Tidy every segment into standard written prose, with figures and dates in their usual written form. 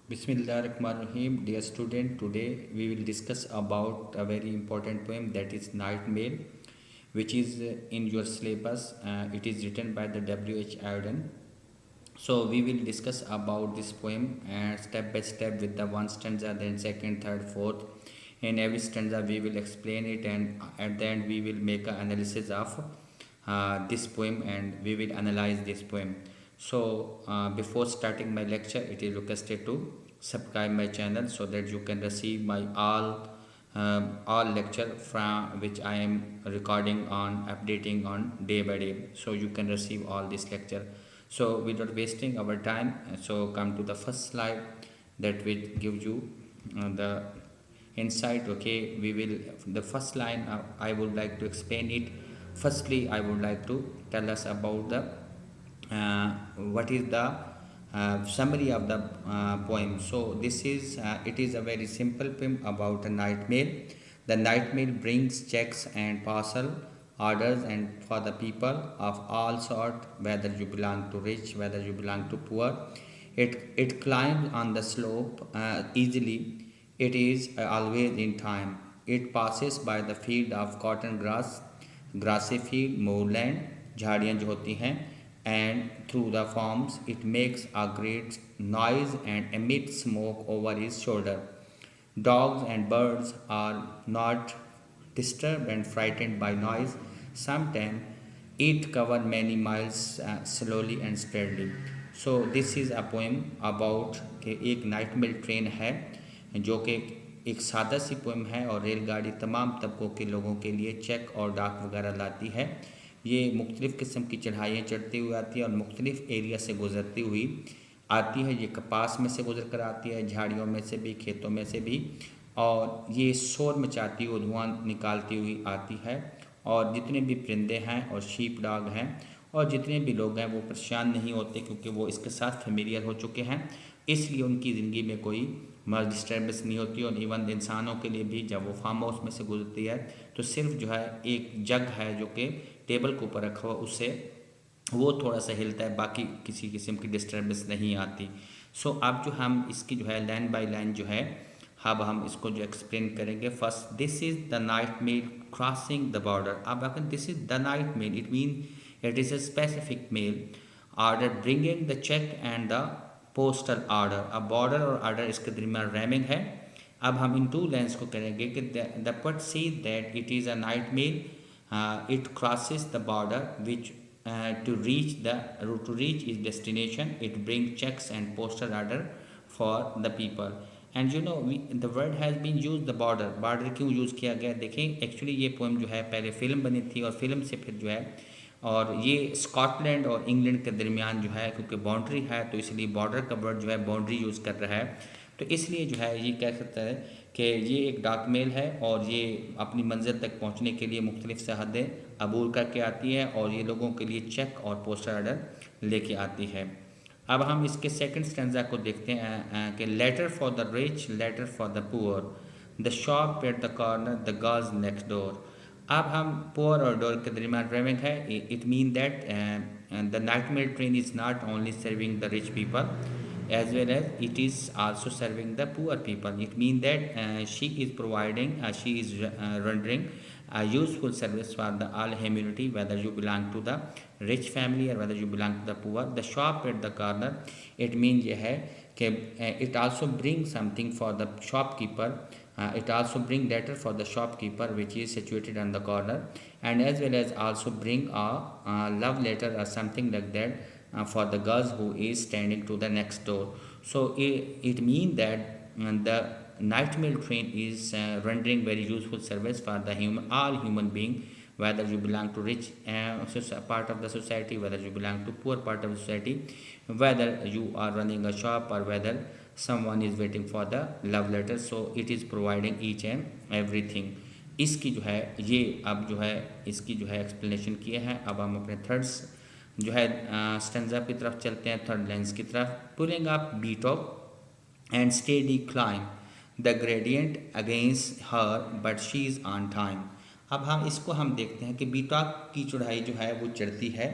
Bismillahirrahmanirrahim. Dear student, today we will discuss about a very important poem, that is Night Mail, which is in your syllabus. It is written by the W.H. Auden. So we will discuss about this poem step by step with the one stanza, then second, third, fourth. In every stanza we will explain it, and at the end we will make an analysis of this poem, and we will analyze this poem. So before starting my lecture, it is requested to subscribe my channel so that you can receive my all lecture from which I am recording on, updating on day by day. So you can receive all this lecture. So without wasting our time, so come to the first slide that will give you the insight. Okay, we will the first line, I would like to explain it. Firstly, I would like to tell us about the what is the summary of the poem. So this is it is a very simple poem about a night mail. The night mail brings checks and parcel orders and for the people of all sort, whether you belong to rich, whether you belong to poor. It climbs on the slope easily. It is always in time. It passes by the field of cotton grass, grassy field, moorland, झाड़ियाँ जो होती हैं, and through the farms it makes a great noise and emits smoke over his shoulder. Dogs and birds are not disturbed and frightened by noise. Sometimes it cover many miles slowly and steadily. So this is a poem about कि एक night mail train है जो कि एक सादा सी poem है, और रेलगाड़ी तमाम तबकों के लोगों के लिए चेक और डाक वगैरह लाती है। ये मुख्तलिफ़ किस्म की चढ़ाइयाँ चढ़ती हुई आती है और मुख्तलिफ़ एरिया से गुज़रती हुई आती है। ये कपास में से गुजर कर आती है, झाड़ियों में से भी, खेतों में से भी, और ये शोर मचाती हुई, धुआं निकालती हुई आती है। और जितने भी परिंदे हैं और शीप डॉग हैं और जितने भी लोग हैं वो परेशान नहीं होते, क्योंकि वो इसके साथ फेमिलियर हो चुके हैं, इसलिए उनकी ज़िंदगी में कोई डिस्टर्बेंस नहीं होती। और इवन इंसानों के लिए भी जब वो फार्म हाउस में से गुजरती है तो सिर्फ जो है एक जग है जो कि टेबल के ऊपर रखा हुआ, उससे वो थोड़ा सा हिलता है, बाकी किसी किस्म की डिस्टर्बेंस नहीं आती। सो अब जो हम इसकी जो है लाइन बाय लाइन जो है अब हम इसको जो एक्सप्लेन करेंगे। First, this is the night mail crossing the border. अब अगर this is the night mail, it mean it is a specific mail order bringing the cheque and the postal order. अब बॉर्डर और order इसके दरमियान rhyming है। अब हम इन two lines को करेंगे कि the poet says that it is a night mail, it crosses the border which to reach its destination. It brings checks and postal order for the people. And you know, the word has been used, the border क्यों use किया गया? देखें, actually ये poem जो है पहले film बनी थी, और फिल्म से फिर जो है, और ये स्कॉटलैंड और इंग्लैंड के दरमियान जो है, क्योंकि बाउंड्री है तो इसलिए बॉर्डर का वर्ड जो है बाउंड्री यूज़ कर रहा है। तो इसलिए जो है ये कह सकता है कि ये एक डाक मेल है, और ये अपनी मंजिल तक पहुंचने के लिए मुख्तलिफ़ सरहदें अबूर करके आती है, और ये लोगों के लिए चेक और पोस्टल ऑर्डर लेके आती है। अब हम इसके सेकंड स्टेंजा को देखते हैं कि letter for the rich, letter for the poor, the shop at the corner, the girls next door. अब हम पुअर और डोर के दरमियान रेमिंग है। It mean that the night mail train is not only serving the rich people, as well as it is also serving the poor people. It means that she is rendering a useful service for the all humanity, whether you belong to the rich family or whether you belong to the poor. The shop at the corner, it means ये है कि it also brings something for the shopkeeper. It also bring letter for the shopkeeper which is situated on the corner, and as well as also bring a love letter or something like that for the girls who is standing to the next door. So it means that the night mail train is rendering very useful service for the all human being, whether you belong to rich part of the society, whether you belong to poor part of the society, whether you are running a shop or whether someone is waiting for the love letter. So it is providing each and everything. इसकी जो है ये अब जो है इसकी जो है एक्सप्लेनेशन किए हैं। अब हम अपने थर्ड्स जो है स्टेंजा की तरफ चलते हैं, थर्ड लाइन्स की तरफ। Pulling up Beattock and steady climb the gradient against her but she is on time. अब हम इसको हम देखते हैं कि बीटॉक की चढ़ाई जो है वो चढ़ती है,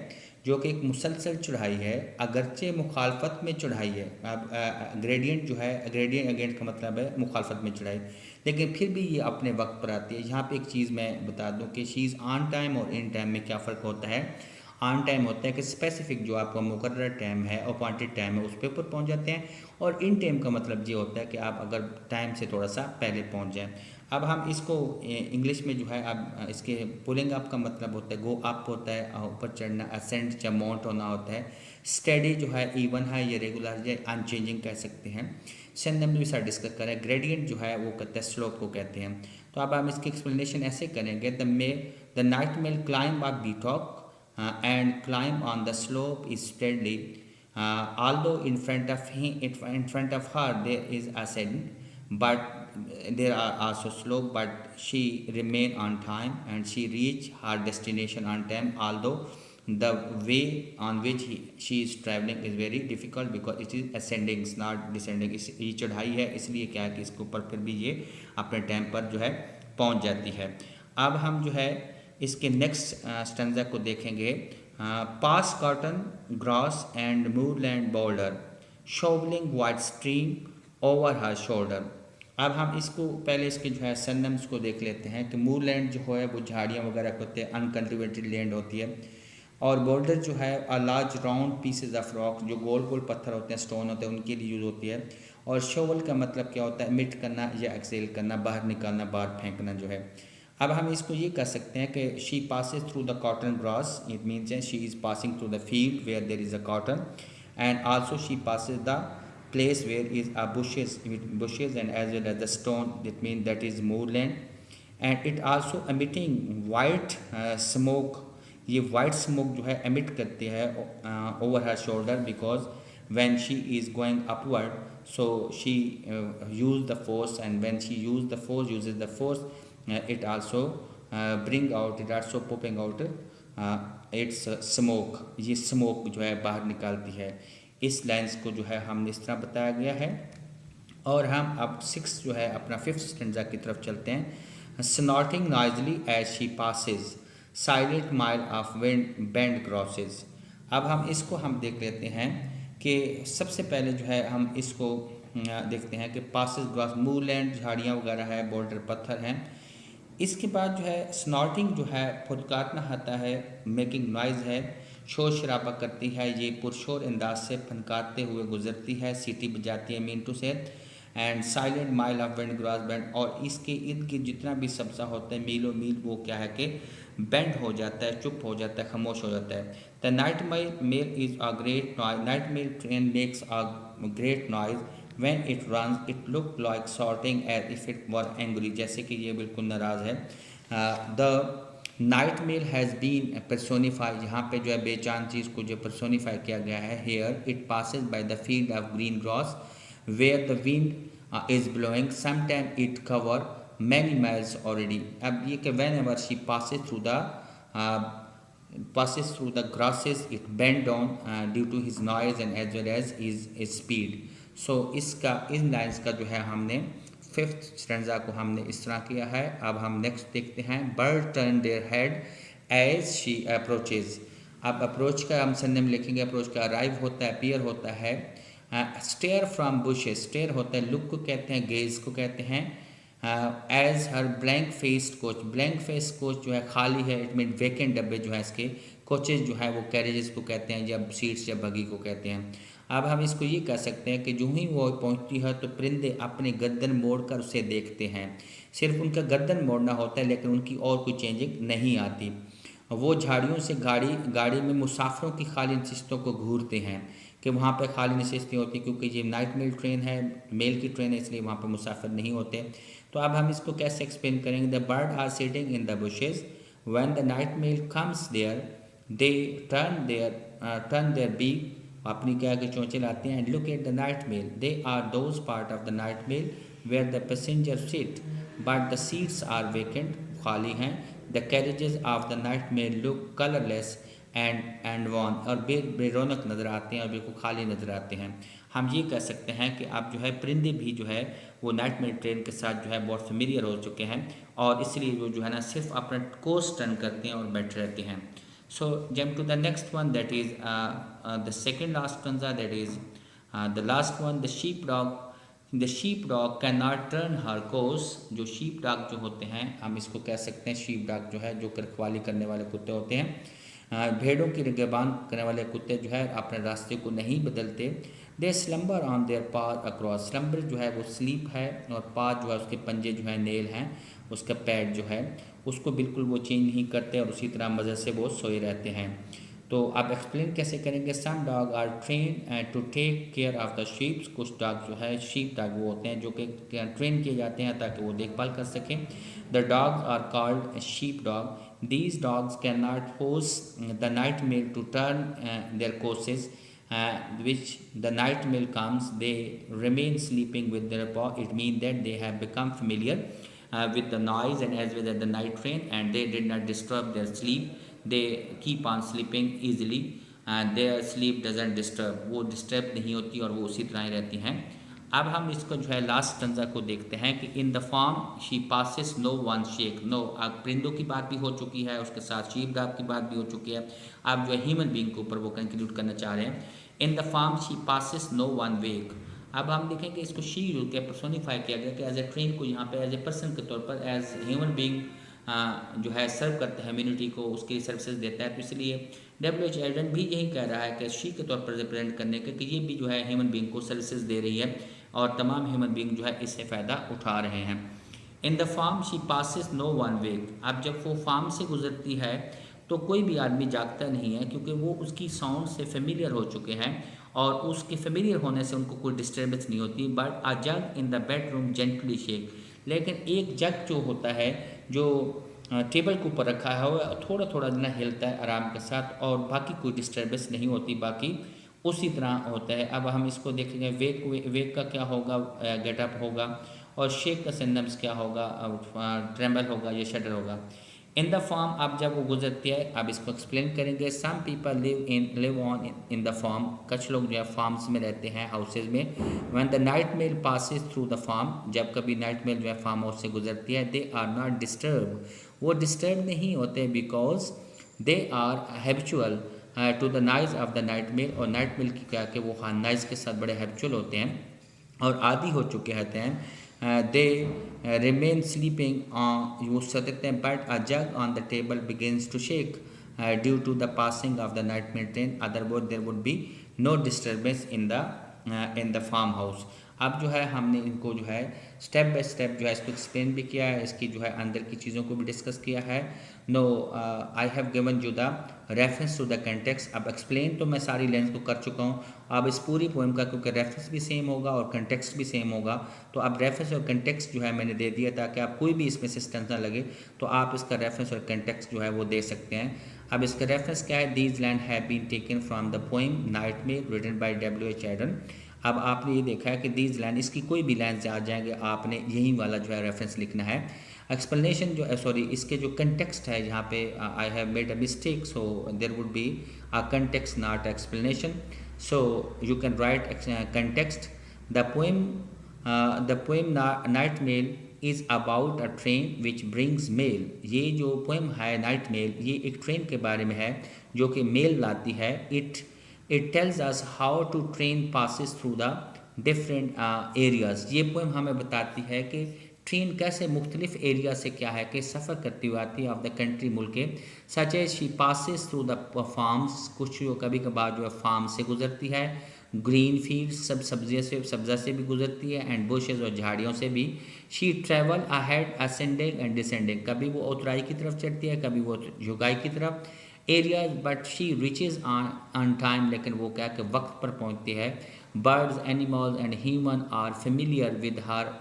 जो कि एक मुसलसल चढ़ाई है, अगरचे मुखालफत में चढ़ाई है। अब ग्रेडियंट जो है, ग्रेडियंट अगेंस्ट का मतलब है मुखालफत में चढ़ाई, लेकिन फिर भी ये अपने वक्त पर आती है। यहाँ पे एक चीज़ मैं बता दूँ कि शी इज़ ऑन टाइम और इन टाइम में क्या फ़र्क होता है। ऑन टाइम होता है कि स्पेसिफिक जो आपका मुकर्रर टाइम है, अपॉइंटेड टाइम है, उस पे ऊपर पहुँच जाते हैं। और इन टाइम का मतलब ये होता है कि आप अगर टाइम से थोड़ा सा पहले पहुँच जाएँ। अब हम इसको इंग्लिश में जो है, अब इसके पुलिंग अप का मतलब होता है गो अप होता है, ऊपर चढ़ना, असेंड या माउंट होना होता है। स्टडी जो है इवन है, ये रेगुलर या अनचेंजिंग कह सकते हैं। सिनोनिम भी साथ डिस्कस करें। ग्रेडियंट जो है वो कहते हैं स्लोप को कहते हैं। तो अब हम इसकी एक्सप्लेनेशन ऐसे करेंगे, the night mail climb a बीटॉक and climb on the slope is steadily, although in front of her there is ascent, but there are also slope, but she remain on time and she reach her destination on time, although the way on which she is traveling is very difficult because it is ascending, it's not descending। ये चढ़ाई है, इसलिए क्या है कि इसके ऊपर फिर भी ये अपने टाइम पर जो है पहुंच जाती है। अब हम जो है इसके नेक्स्ट स्टेंजा को देखेंगे। पास cotton grass and moorland border, शोवलिंग white stream over her shoulder. अब हम इसको पहले इसके जो है सिनोनिम्स को देख लेते हैं कि मूरलैंड जो है वो झाड़ियाँ वगैरह होते हैं, अनकल्टिवेटेड लैंड होती है। और बॉर्डर जो है a large round pieces of rock, जो गोल गोल पत्थर होते हैं, स्टोन होते हैं, उनके लिए यूज़ होती है। और शोवल का मतलब क्या होता है, मिट करना या एक्सेल करना, बाहर निकालना, बाहर फेंकना जो है। अब हम इसको ये कह सकते हैं कि she passes through the cotton grass, it means she is passing through the field where there is a cotton, and also she passes the place where is a bushes and as well as the stone, that means that is moorland, and it also emitting white smoke। ये white smoke जो है emit करते हैं over her shoulder, because when she is going upward, so she use the force, and when she uses the force, it also it also popping out its smoke। ये smoke जो है बाहर निकालती है। इस लाइन्स को जो है हमने इस तरह बताया गया है। और हम अब 6 जो है अपना 5th स्टैंजा की तरफ चलते हैं। Snorting noisily as she passes, silent mile of wind bend crosses. अब हम इसको हम देख लेते हैं कि सबसे पहले जो है हम इसको देखते हैं कि पासिस ग्रास, मूरलैंड झाड़ियाँ वगैरह है, बॉर्डर पत्थर हैं। इसके बाद जो है स्नॉटिंग जो है फुदकारना आता है, मेकिंग नॉइज़ है, शोर शराबा करती है, ये पुरशोर अंदाज से फनकारते हुए गुजरती है, सीटी बजाती है, मीन टू से। And silent mile of bend grass bend, और इसके इर्द गिर्द जितना भी सब्जा होता है मीलों मील, वो क्या है कि बेंड हो जाता है, चुप हो जाता है, खामोश हो जाता है। The night mail is a great noise, night mail train makes a great noise when it runs it look like sorting as if it were angry, जैसे कि ये बिल्कुल नाराज़ है। The night mail has been personified, यहाँ पे जो है बेचान चीज़ को जो पर्सोनीफाई किया गया है। Here it passes by the field of green grass where the wind is blowing, sometime it cover many miles already। अब ये कि whenever she passes through the grasses it bend down due to his noise and as well as his speed। सो इसका इन lines का जो है हमने 5th stanza को हमने इस तरह किया है। अब हम नेक्स्ट देखते हैं। Bird turn their head as she approaches. अब अप्रोच का हम सिनोनिम लिखेंगे। अप्रोच का अराइव होता है, अपीयर होता है। स्टेयर फ्रॉम बुशेस, स्टेयर होता है लुक को कहते हैं, गेज को कहते हैं। एज हर blank faced coach, blank face coach जो है खाली है, इट मीन वेकेंट डब्बे जो है इसके। कोचेज जो है वो कैरेजेस को कहते हैं, या सीट्स या बगी को कहते हैं। अब हम इसको ये कह सकते हैं कि जो ही वो पहुंचती है तो परिंदे अपने गर्दन मोड़कर उसे देखते हैं। सिर्फ उनका गर्दन मोड़ना होता है, लेकिन उनकी और कोई चेंजिंग नहीं आती। वो झाड़ियों से गाड़ी में मुसाफिरों की खाली नशिस्तों को घूरते हैं कि वहाँ पे खाली नशिस्तें होती, क्योंकि ये नाइट मेल ट्रेन है, मेल की ट्रेन है, इसलिए वहाँ पे मुसाफिर नहीं होते। तो अब हम इसको कैसे एक्सप्लेन करेंगे। The bird are sitting in the bushes when the night mail comes there, they turn their beak, अपनी क्या के चोंचे लाते हैं। And look at the night mail, they are those part of the night mail where the passenger sit but the seats are vacant, खाली हैं। The carriages of the night mail look colourless and wan, और बेरौनक नज़र आते हैं और बिल्कुल खाली नज़र आते हैं। हम ये कह सकते हैं कि अब जो है परिंदे भी जो है वो नाइट मेल ट्रेन के साथ जो है बहुत फेमिलियर हो चुके हैं, और इसलिए वो जो है ना सिर्फ अपना कोर्स टर्न करते हैं और बैठे रहते हैं। So jump to the next one, that is the second last stanza, that is the last one, the sheepdog. The sheepdog cannot turn her course. जो sheep dog जो होते हैं, हम इसको कह सकते हैं sheep dog जो है, जो रखवाली करने वाले कुत्ते होते हैं, भेड़ों की निगहबान करने वाले कुत्ते जो है अपने रास्ते को नहीं बदलते। दे slumber on their path across. Slumber जो है वो स्लीप है, और पाथ जो है उसके पंजे जो है नेल हैं, उसका पैड जो है उसको बिल्कुल वो चेंज नहीं करते, और उसी तरह मज़े से वो सोए रहते हैं। तो आप एक्सप्लेन कैसे करेंगे? सम dog are train to take care of the sheeps. कुछ डॉग जो है शीप डॉग वो होते हैं जो कि ट्रेन किए जाते हैं ताकि वो देखभाल कर सकें। The dogs are called sheep dog. These dogs cannot force the night male to turn their courses. Which the night male comes, they remain sleeping with their paw. It means that they have become familiar with the noise and as well as the night train, and they did not disturb their sleep. They keep on sleeping easily and their sleep doesn't disturb. वो disturb नहीं होती और वो उसी तरह ही रहती हैं। अब हम इसको जो है लास्ट स्टंजा को देखते हैं कि in the farm she passes no one shake. No, अब परिंदों की बात भी हो चुकी है, उसके साथ शीप डॉग की बात भी हो चुकी है। अब जो है ह्यूमन बींग के ऊपर वो कंक्लूड करना चाह रहे हैं। इन the farm she passes no one वेक। अब हम देखेंगे इसको शी यूज के पर्सोनीफाई किया गया कि एज ए ट्रेन को यहाँ पे एज ए पर्सन के तौर पर एज ह्यूमन बींग जो है सर्व करता है ह्यूमैनिटी को, उसकी सर्विसेज देता है। तो इसलिए डब्ल्यू.एच. एल्डन भी यही कह रहा है कि शी के तौर पर रिप्रेजेंट करने के कि ये भी जो है ह्यूमन बींग को सर्विसेज दे रही है और तमाम ह्यूमन बींग जो है इससे फ़ायदा उठा रहे हैं। इन the farm she passes no one वेक। अब जब वो फार्म से गुजरती है तो कोई भी आदमी जागता नहीं है, क्योंकि वो उसकी साउंड से फेमिलियर हो चुके हैं और उसके फेमिलियर होने से उनको कोई डिस्टर्बेंस नहीं होती। But a jug in the bedroom gently shake. लेकिन एक जग जो होता है जो टेबल के ऊपर रखा है वो थोड़ा थोड़ा ना हिलता है आराम के साथ, और बाकी कोई डिस्टर्बेंस नहीं होती, बाकी उसी तरह होता है। अब हम इसको देखेंगे वेक का क्या होगा, गेटअप होगा, और शेक का सिनोनिम्स क्या होगा, ट्रेम्बल होगा या शडर होगा। इन द फॉर्म, अब जब वो गुजरती है, अब इसको एक्सप्लेन करेंगे। Some people live on in the farm. कुछ लोग जो है फार्म्स में रहते हैं, हाउसेज में। When the night mail passes through the farm, जब कभी नाइट मेल जो है फार्म हाउस से गुजरती है, दे आर नॉट डिस्टर्ब। वो डिस्टर्ब नहीं होते because they are habitual to the noise of the night mail. और नाइट मेल की क्या कि वो हाँ नाइज के साथ बड़े हैबिचुअल होते हैं और आदि हो चुके होते हैं। दे रिमेन स्लीपिंग, वो सोते हैं, but a jug on the table begins to shake due to the passing of the night mail train. Otherwise there would be no disturbance in the farm house. अब जो है हमने इनको जो है स्टेप बाय स्टेप जो है इसको एक्सप्लेन भी किया है, इसकी जो है अंदर की चीज़ों को भी डिस्कस किया है। No, I have given you the reference to the context. अब एक्सप्लेन तो मैं सारी लाइन्स को कर चुका हूँ। अब इस पूरी पोएम का क्योंकि रेफरेंस भी सेम होगा और कंटेक्स्ट भी सेम होगा, तो अब रेफरेंस और कंटेक्स्ट जो है मैंने दे दिया ताकि आप कोई भी इसमें सिस्टेंस ना लगे, तो आप इसका रेफरेंस और कंटेक्स्ट जो है वो दे सकते हैं। अब इसका रेफरेंस क्या है? These land have been taken from the poem night mail written by W H. Auden. अब आपने ये देखा है कि दीज लाइन, इसकी कोई भी लाइन आ जाएंगे, आपने यही वाला जो है रेफरेंस लिखना है। एक्सप्लेनेशन जो है, सॉरी, इसके जो कंटेक्स्ट है, यहाँ पे I have made a mistake, so there would be a context not explanation. So you can write context. The poem night mail is about a train which brings mail. ये जो poem है night mail, ये एक train के बारे में है जो कि मेल लाती है। It tells us how to train passes through the different areas। ये पोएम हमें बताती है कि ट्रेन कैसे मुख्तलिफ एरिया से क्या है कि सफ़र करती हुई आती है ऑफ द कंट्री, मुल्क के। Such as she passes through the farms, कुछ जो कभी कभार जो है फार्म से गुजरती है। ग्रीन फील्ड, सब सब्ज़ा से भी गुजरती है, एंड बुशेज और झाड़ियों से भी। She travel ahead ascending and descending, कभी वो उतराई की तरफ चढ़ती है, कभी वो झुकाई की तरफ। Areas but she reaches on time, लेकिन वो क्या कि वक्त पर पहुंचती है। Birds, animals and human are familiar with her,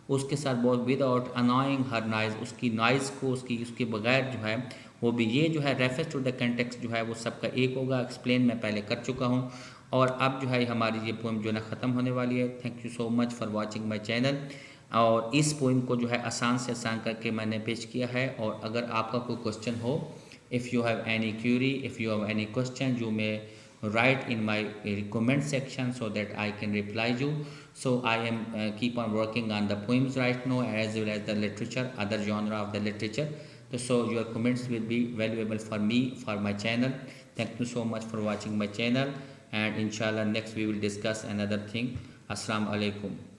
उसके साथ बहुत विदाउट अनॉइंग हर नॉइज़, उसकी नॉइज़ को उसके बगैर जो है वो भी। ये जो है रेफरेंस टू द कंटेक्स्ट जो है वो सबका एक होगा। एक्सप्लेन मैं पहले कर चुका हूँ, और अब जो है हमारी ये पोएम जो है ना ख़त्म होने वाली है। Thank you so much for watching my channel. और इस पोएम को जो है आसान से आसान करके मैंने पेश किया है, और अगर आपका कोई क्वेश्चन हो, if you have any query, if you have any question, you may write in my comment section so that I can reply you. So I am keep on working on the poems right now as well as the literature, other genre of the literature. So your comments will be valuable for me, for my channel. Thank you so much for watching my channel, and inshallah next we will discuss another thing. Assalamu alaikum.